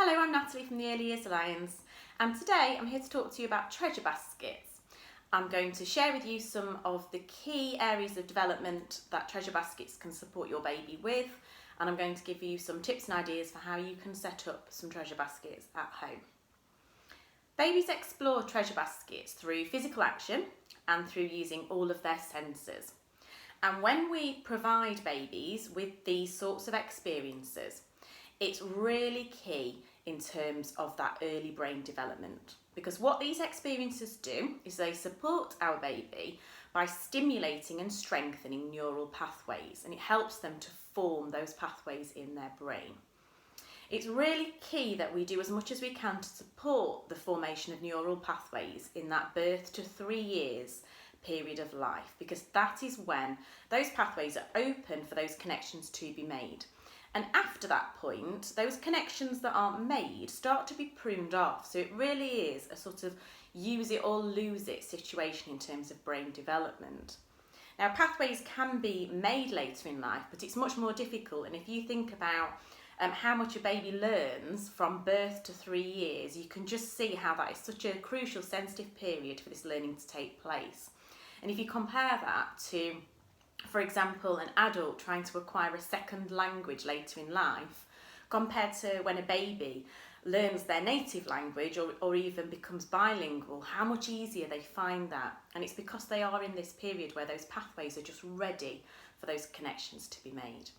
Hello, I'm Natalie from the Early Years Alliance, and today I'm here to talk to you about treasure baskets. I'm going to share with you some of the key areas of development that treasure baskets can support your baby with, and I'm going to give you some tips and ideas for how you can set up some treasure baskets at home. Babies explore treasure baskets through physical action and through using all of their senses. And when we provide babies with these sorts of experiences, it's really key in terms of that early brain development, because what these experiences do is they support our baby by stimulating and strengthening neural pathways, and it helps them to form those pathways in their brain. It's really key that we do as much as we can to support the formation of neural pathways in that birth to 3 years period of life, because that is when those pathways are open for those connections to be made. And after that point, those connections that aren't made start to be pruned off. So it really is a sort of use it or lose it situation in terms of brain development. Now, pathways can be made later in life, but it's much more difficult. And if you think about how much a baby learns from birth to 3 years, you can just see how that is such a crucial, sensitive period for this learning to take place. And if you compare that to, for example, an adult trying to acquire a second language later in life, compared to when a baby learns their native language or even becomes bilingual, how much easier they find that. And it's because they are in this period where those pathways are just ready for those connections to be made.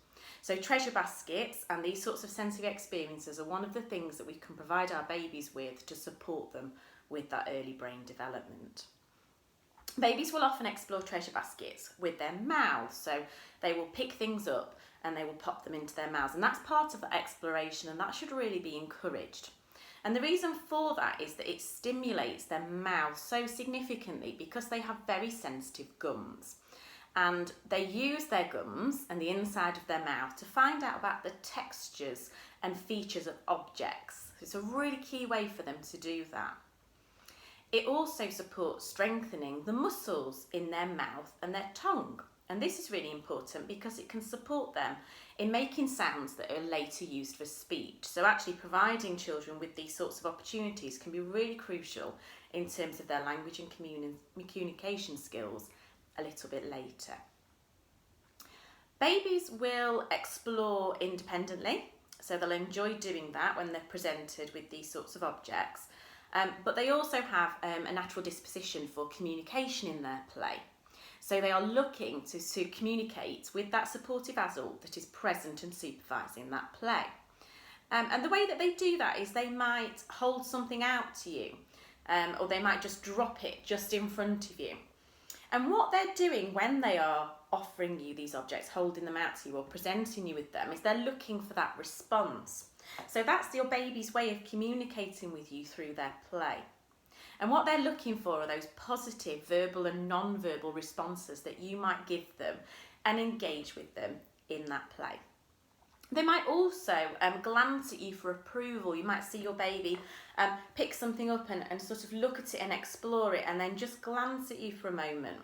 So treasure baskets and these sorts of sensory experiences are one of the things that we can provide our babies with to support them with that early brain development. Babies will often explore treasure baskets with their mouths, so they will pick things up and they will pop them into their mouths, and that's part of the exploration, and that should really be encouraged. And the reason for that is that it stimulates their mouth so significantly because they have very sensitive gums, and they use their gums and the inside of their mouth to find out about the textures and features of objects. It's a really key way for them to do that. It also supports strengthening the muscles in their mouth and their tongue. And this is really important because it can support them in making sounds that are later used for speech. So actually providing children with these sorts of opportunities can be really crucial in terms of their language and communication skills a little bit later. Babies will explore independently, so they'll enjoy doing that when they're presented with these sorts of objects. But they also have a natural disposition for communication in their play. So they are looking to communicate with that supportive adult that is present and supervising that play. And the way that they do that is they might hold something out to you, or they might just drop it just in front of you. And what they're doing when they are offering you these objects, holding them out to you or presenting you with them, is they're looking for that response. So that's your baby's way of communicating with you through their play. And what they're looking for are those positive verbal and non-verbal responses that you might give them and engage with them in that play. They might also glance at you for approval. You might see your baby pick something up and sort of look at it and explore it and then just glance at you for a moment.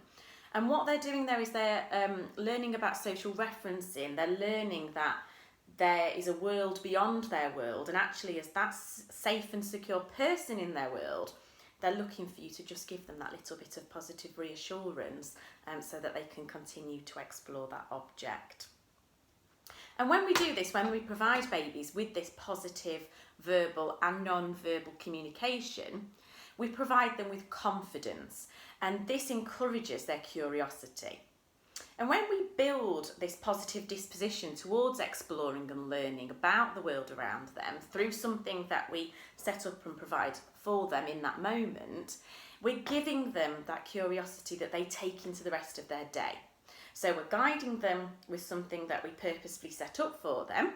And what they're doing there is they're learning about social referencing. They're learning that there is a world beyond their world, and actually as that safe and secure person in their world, they're looking for you to just give them that little bit of positive reassurance so that they can continue to explore that object. And when we do this, when we provide babies with this positive verbal and non-verbal communication, we provide them with confidence, and this encourages their curiosity. And when we build this positive disposition towards exploring and learning about the world around them through something that we set up and provide for them in that moment, we're giving them that curiosity that they take into the rest of their day. So we're guiding them with something that we purposefully set up for them.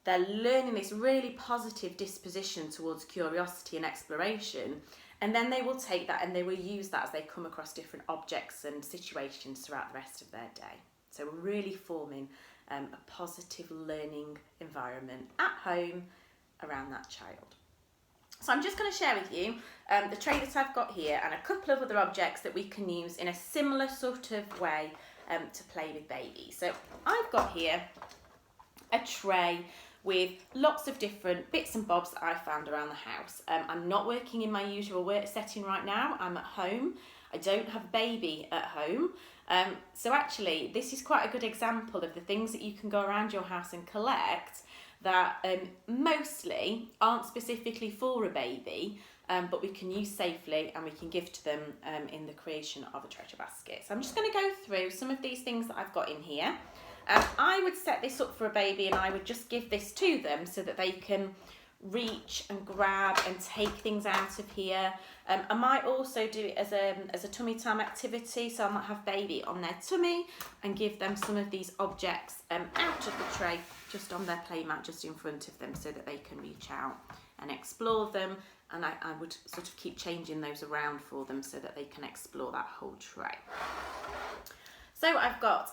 They're learning this really positive disposition towards curiosity and exploration, and then they will take that and they will use that as they come across different objects and situations throughout the rest of their day. So we're really forming a positive learning environment at home around that child. So I'm just going to share with you the tray that I've got here and a couple of other objects that we can use in a similar sort of way to play with babies. So I've got here a tray with lots of different bits and bobs that I found around the house. I'm not working in my usual work setting right now. I'm at home. I don't have a baby at home. So actually, this is quite a good example of the things that you can go around your house and collect that mostly aren't specifically for a baby, but we can use safely and we can give to them in the creation of a treasure basket. So I'm just going to go through some of these things that I've got in here. I would set this up for a baby and I would just give this to them so that they can reach and grab and take things out of here. I might also do it as a tummy time activity, so I might have baby on their tummy and give them some of these objects out of the tray just on their play mat just in front of them so that they can reach out and explore them, and I would sort of keep changing those around for them so that they can explore that whole tray. So I've got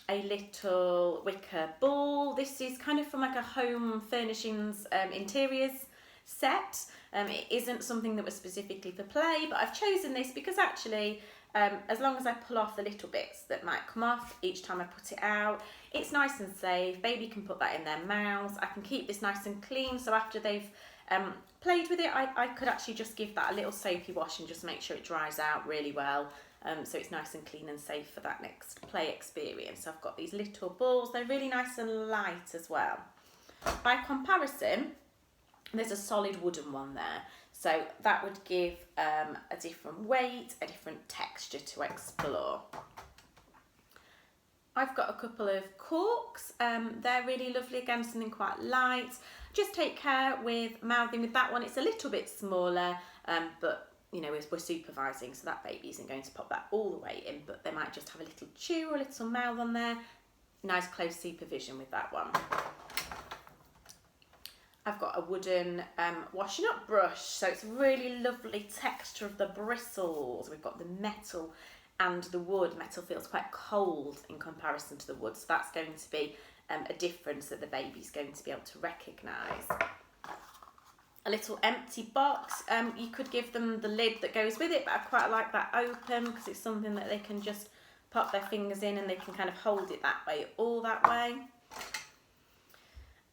a little wicker ball. This is kind of from like a home furnishings interiors set. It isn't something that was specifically for play, but I've chosen this because actually as long as I pull off the little bits that might come off each time I put it out, it's nice and safe. Baby can put that in their mouths. I can keep this nice and clean, so after they've played with it, I could actually just give that a little soapy wash and just make sure it dries out really well. So it's nice and clean and safe for that next play experience. So I've got these little balls. They're really nice and light as well. By comparison, there's a solid wooden one there. So that would give a different weight, a different texture to explore. I've got a couple of corks. They're really lovely. Again, something quite light. Just take care with mouthing with that one. It's a little bit smaller, but you know, we're supervising, so that baby isn't going to pop that all the way in, but they might just have a little chew or a little mouth on there. Nice close supervision with that one. I've got a wooden washing up brush, so it's really lovely texture of the bristles. We've got the metal and the wood. Metal feels quite cold in comparison to the wood, so that's going to be a difference that the baby's going to be able to recognise. A little empty box. You could give them the lid that goes with it, but I quite like that open because it's something that they can just pop their fingers in and they can kind of hold it that way, all that way.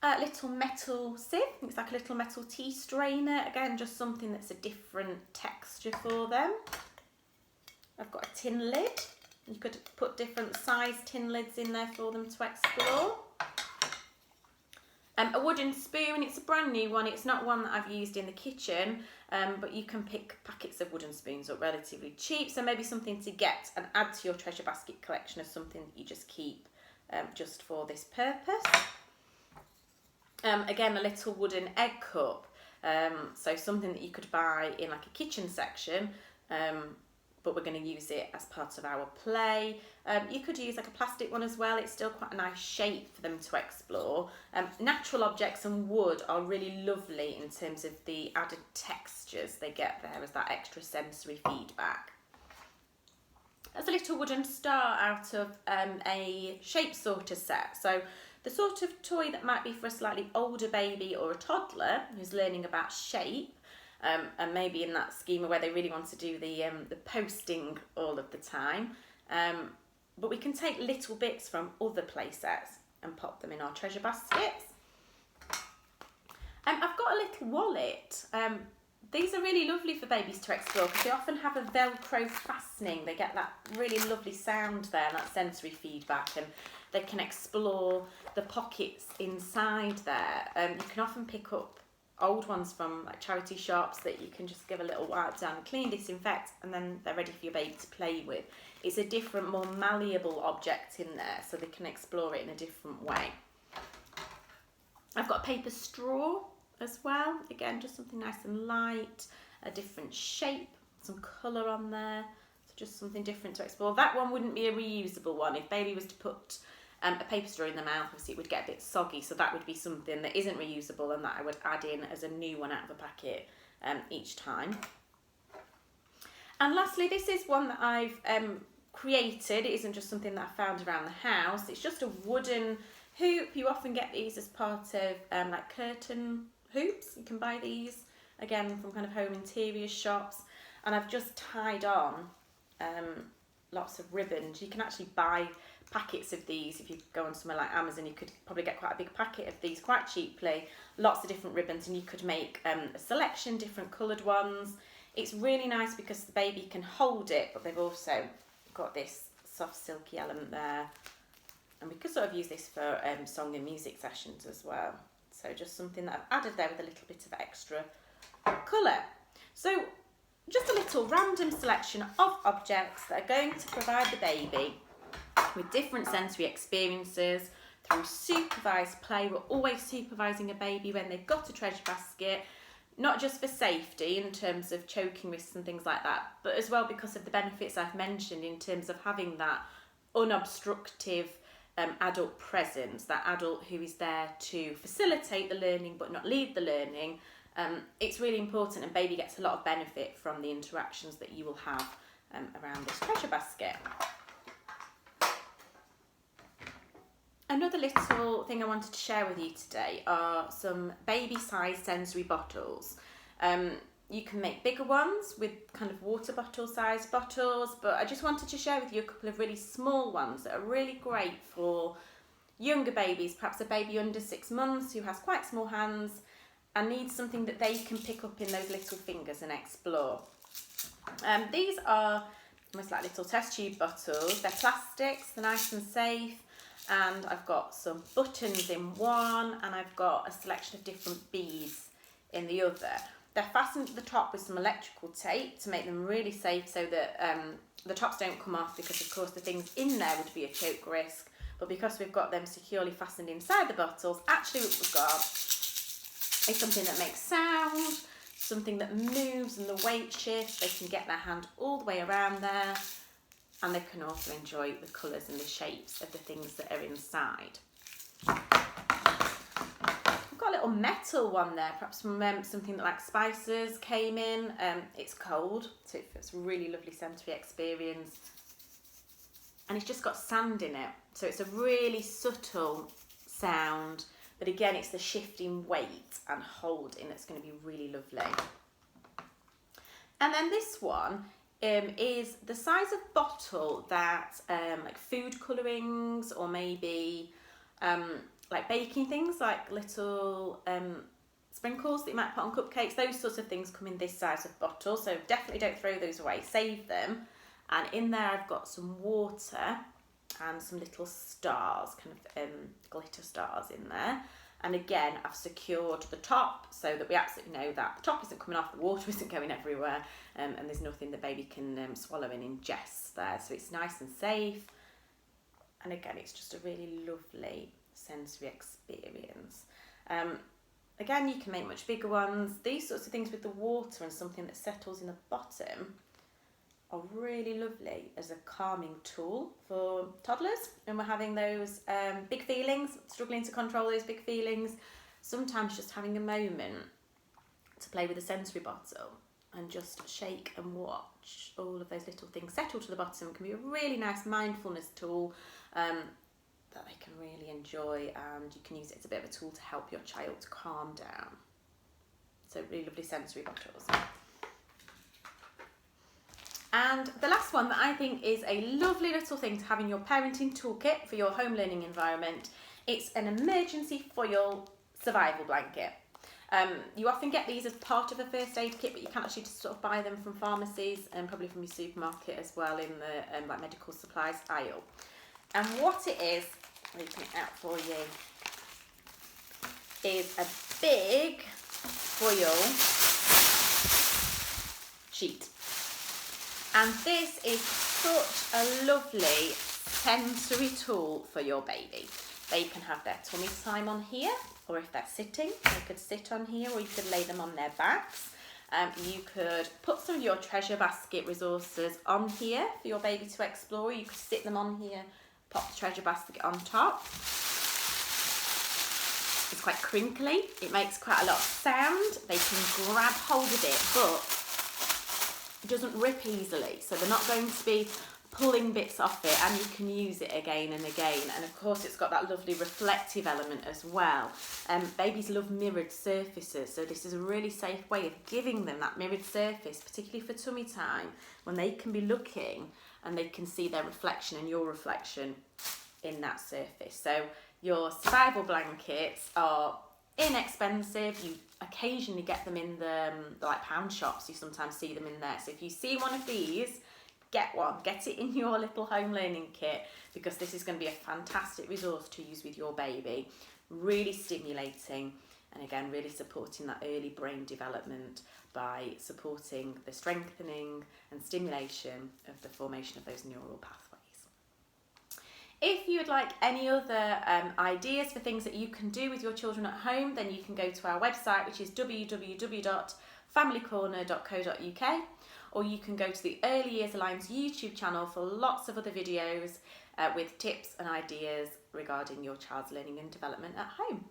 A little metal sieve. It's like a little metal tea strainer. Again, just something that's a different texture for them. I've got a tin lid. You could put different size tin lids in there for them to explore. A wooden spoon. It's a brand new one. It's not one that I've used in the kitchen, but you can pick packets of wooden spoons up relatively cheap. So maybe something to get and add to your treasure basket collection as something that you just keep just for this purpose. Again, a little wooden egg cup. So something that you could buy in like a kitchen section, but we're going to use it as part of our play. You could use like a plastic one as well. It's still quite a nice shape for them to explore. Natural objects and wood are really lovely in terms of the added textures they get there as that extra sensory feedback. There's a little wooden star out of a shape sorter set. So the sort of toy that might be for a slightly older baby or a toddler who's learning about shape, and maybe in that schema where they really want to do the posting all of the time. But we can take little bits from other play sets and pop them in our treasure baskets. I've got a little wallet. These are really lovely for babies to explore because they often have a Velcro fastening. They get that really lovely sound there, that sensory feedback, and they can explore the pockets inside there. You can often pick up old ones from like charity shops that you can just give a little wipe down, clean, disinfect, and then they're ready for your baby to play with. It's a different, more malleable object in there, so they can explore it in a different way. I've got a paper straw as well. Again, just something nice and light, a different shape, some colour on there. So just something different to explore. That one wouldn't be a reusable one. If baby was to put a paper straw in the mouth, obviously it would get a bit soggy, so that would be something that isn't reusable and that I would add in as a new one out of a packet each time. And lastly, this is one that I've created. It isn't just something that I found around the house. It's just a wooden hoop. You often get these as part of like curtain hoops. You can buy these again from kind of home interior shops, and I've just tied on lots of ribbons. You can actually buy packets of these. If you go on somewhere like Amazon, you could probably get quite a big packet of these quite cheaply. Lots of different ribbons, and you could make a selection, different coloured ones. It's really nice because the baby can hold it, but they've also got this soft silky element there. And we could sort of use this for song and music sessions as well. So just something that I've added there with a little bit of extra colour. So just a little random selection of objects that are going to provide the baby with different sensory experiences through supervised play. We're always supervising a baby when they've got a treasure basket, not just for safety in terms of choking risks and things like that, but as well because of the benefits I've mentioned in terms of having that unobstructive adult presence, that adult who is there to facilitate the learning but not lead the learning. It's really important, and baby gets a lot of benefit from the interactions that you will have around this treasure basket. Another little thing I wanted to share with you today are some baby-sized sensory bottles. You can make bigger ones with kind of water bottle sized bottles, but I just wanted to share with you a couple of really small ones that are really great for younger babies, perhaps a baby under 6 months who has quite small hands and needs something that they can pick up in those little fingers and explore. These are almost like little test tube bottles. They're plastics, they're nice and safe, and I've got some buttons in one, and I've got a selection of different beads in the other. They're fastened at the top with some electrical tape to make them really safe, so that the tops don't come off, because of course the things in there would be a choke risk. But because we've got them securely fastened inside the bottles, actually what we've got is something that makes sound, something that moves, and the weight shifts. They can get their hand all the way around there, and they can also enjoy the colours and the shapes of the things that are inside. I've got a little metal one there, perhaps from something that like Spices came in. It's cold, so it's a really lovely sensory experience. And it's just got sand in it, so it's a really subtle sound, but again it's the shifting weight and holding that's going to be really lovely. And then this one is the size of bottle that like food colourings, or maybe like baking things, like little sprinkles that you might put on cupcakes, those sorts of things come in this size of bottle, so definitely don't throw those away, save them. And in there I've got some water and some little stars, kind of glitter stars in there. And again, I've secured the top so that we absolutely know that the top isn't coming off, the water isn't going everywhere, and there's nothing the baby can swallow and ingest there. So it's nice and safe. And again, it's just a really lovely sensory experience. Again, you can make much bigger ones. These sorts of things with the water and something that settles in the bottom are really lovely as a calming tool for toddlers when we're having those big feelings, struggling to control those big feelings. Sometimes just having a moment to play with a sensory bottle and just shake and watch all of those little things settle to the bottom can be a really nice mindfulness tool that they can really enjoy, and you can use it as a bit of a tool to help your child to calm down. So really lovely sensory bottles. And the last one that I think is a lovely little thing to have in your parenting toolkit for your home learning environment, it's an emergency foil survival blanket. You often get these as part of a first aid kit, but you can actually just sort of buy them from pharmacies and probably from your supermarket as well in the like medical supplies aisle. And what it is, I'll open it out for you, is a big foil sheet. And this is such a lovely sensory tool for your baby. They can have their tummy time on here, or if they're sitting, they could sit on here, or you could lay them on their backs. You could put some of your treasure basket resources on here for your baby to explore. You could sit them on here, pop the treasure basket on top. It's quite crinkly. It makes quite a lot of sound. They can grab hold of it, but it doesn't rip easily, so they're not going to be pulling bits off it, and you can use it again and again. And of course it's got that lovely reflective element as well. Babies love mirrored surfaces, so this is a really safe way of giving them that mirrored surface, particularly for tummy time, when they can be looking and they can see their reflection and your reflection in that surface. So your survival blankets are inexpensive. You occasionally get them in the like pound shops. You sometimes see them in there. So if you see one of these, get one. Get it in your little home learning kit, because this is going to be a fantastic resource to use with your baby. Really stimulating, and again really supporting that early brain development by supporting the strengthening and stimulation of the formation of those neural pathways. If you would like any other ideas for things that you can do with your children at home, then you can go to our website, which is www.familycorner.co.uk, or you can go to the Early Years Alliance YouTube channel for lots of other videos with tips and ideas regarding your child's learning and development at home.